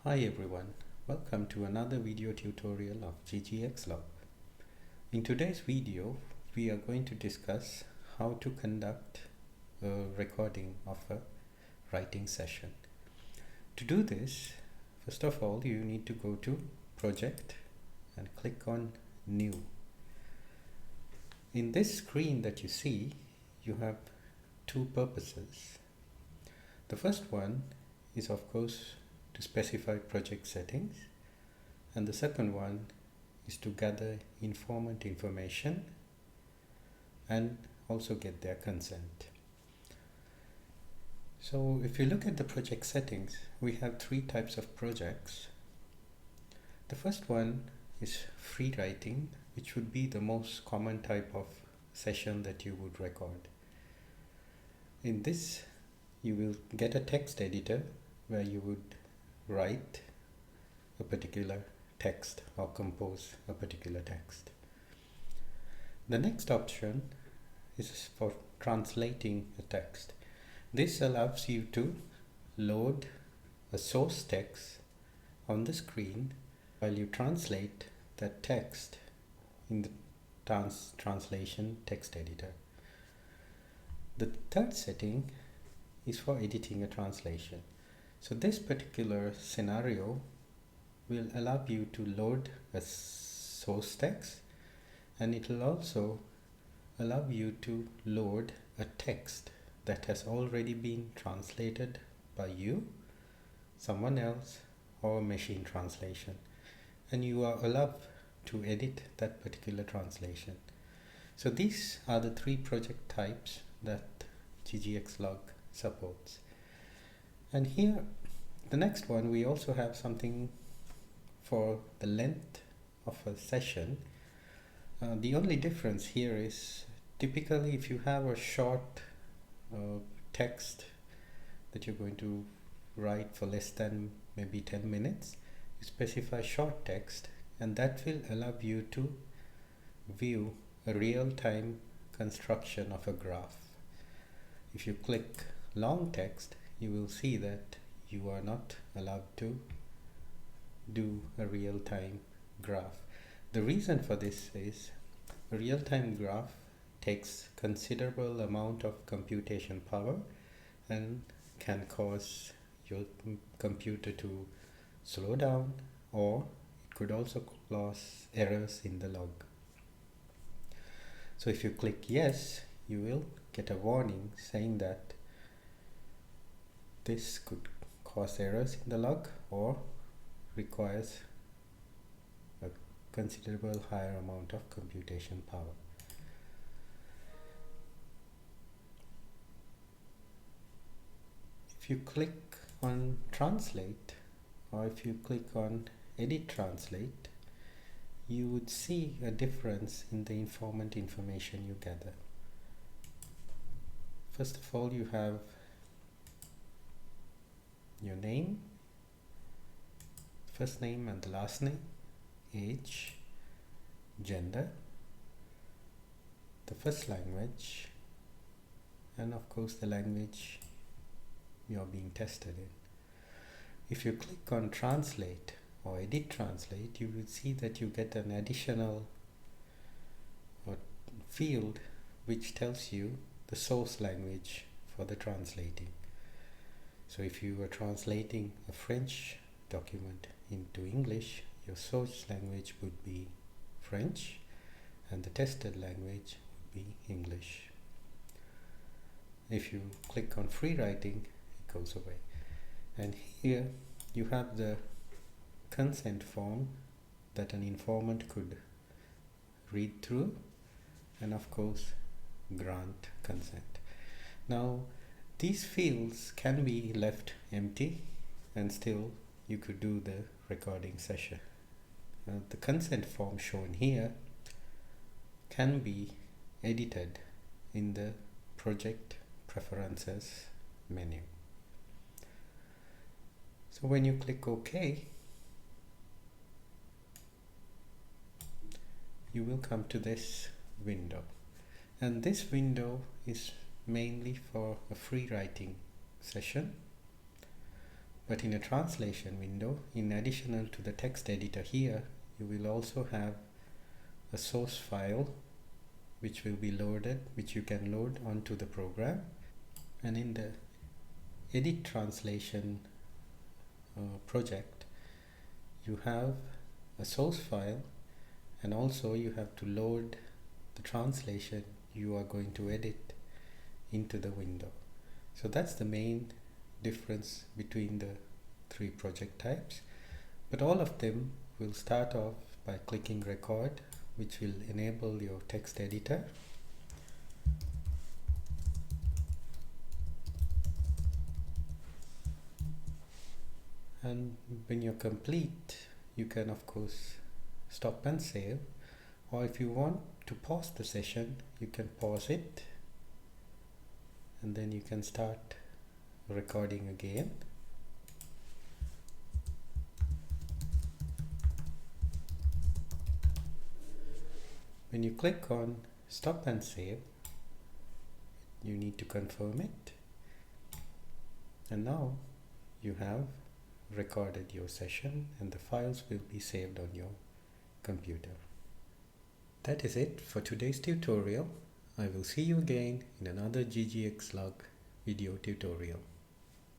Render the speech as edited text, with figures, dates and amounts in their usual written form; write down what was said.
Hi everyone, welcome to another video tutorial of GGXLog. In today's video, we are going to discuss how to conduct a recording of a writing session. To do this, first of all, you need to go to Project and click on New. In this screen that you see, you have two purposes. The first one is, of course, to specify project settings, and the second one is to gather informant information and also get their consent. So if you look at the project settings, we have three types of projects. The first one is free writing, which would be the most common type of session that you would record. In this, you will get a text editor where you would write a particular text or compose a particular text. The next option is for translating a text. This allows you to load a source text on the screen while you translate that text in the translation text editor. The third setting is for editing a translation. So this particular scenario will allow you to load a source text, and it will also allow you to load a text that has already been translated by you, someone else, or machine translation, and you are allowed to edit that particular translation. So these are the three project types that GGXLog supports. And here, the next one, we also have something for the length of a session. The only difference here is typically if you have a short text that you're going to write for less than maybe 10 minutes, you specify short text, and that will allow you to view a real-time construction of a graph. If you click long text, you will see that you are not allowed to do a real-time graph. The reason for this is a real-time graph takes considerable amount of computation power and can cause your computer to slow down, or it could also cause errors in the log. So if you click yes, you will get a warning saying that this could cause errors in the log or requires a considerable higher amount of computation power. If you click on translate, or if you click on edit translate, you would see a difference in the informant information you gather. First of all, you have your name, first name and the last name, age, gender, the first language, and of course the language you are being tested in. If you click on translate or edit translate, you will see that you get an additional field which tells you the source language for the translating. So if you were translating a French document into English, your source language would be French and the tested language would be English. If you click on free writing, it goes away. And here you have the consent form that an informant could read through and of course grant consent. Now these fields can be left empty and still you could do the recording session. The consent form shown here can be edited in the project preferences menu. So when you click OK, you will come to this window, and this window is mainly for a free writing session. But in a translation window, in addition to the text editor here, you will also have a source file which will be loaded, which you can load onto the program. And in the edit translation project, you have a source file, and also you have to load the translation you are going to edit into the window. So that's the main difference between the three project types. But all of them will start off by clicking record, which will enable your text editor. And when you're complete, you can of course stop and save, or if you want to pause the session, you can pause it and then you can start recording again. When you click on stop and save, you need to confirm it, and now you have recorded your session and the files will be saved on your computer. That is it for today's tutorial. I will see you again in another GGXLog video tutorial.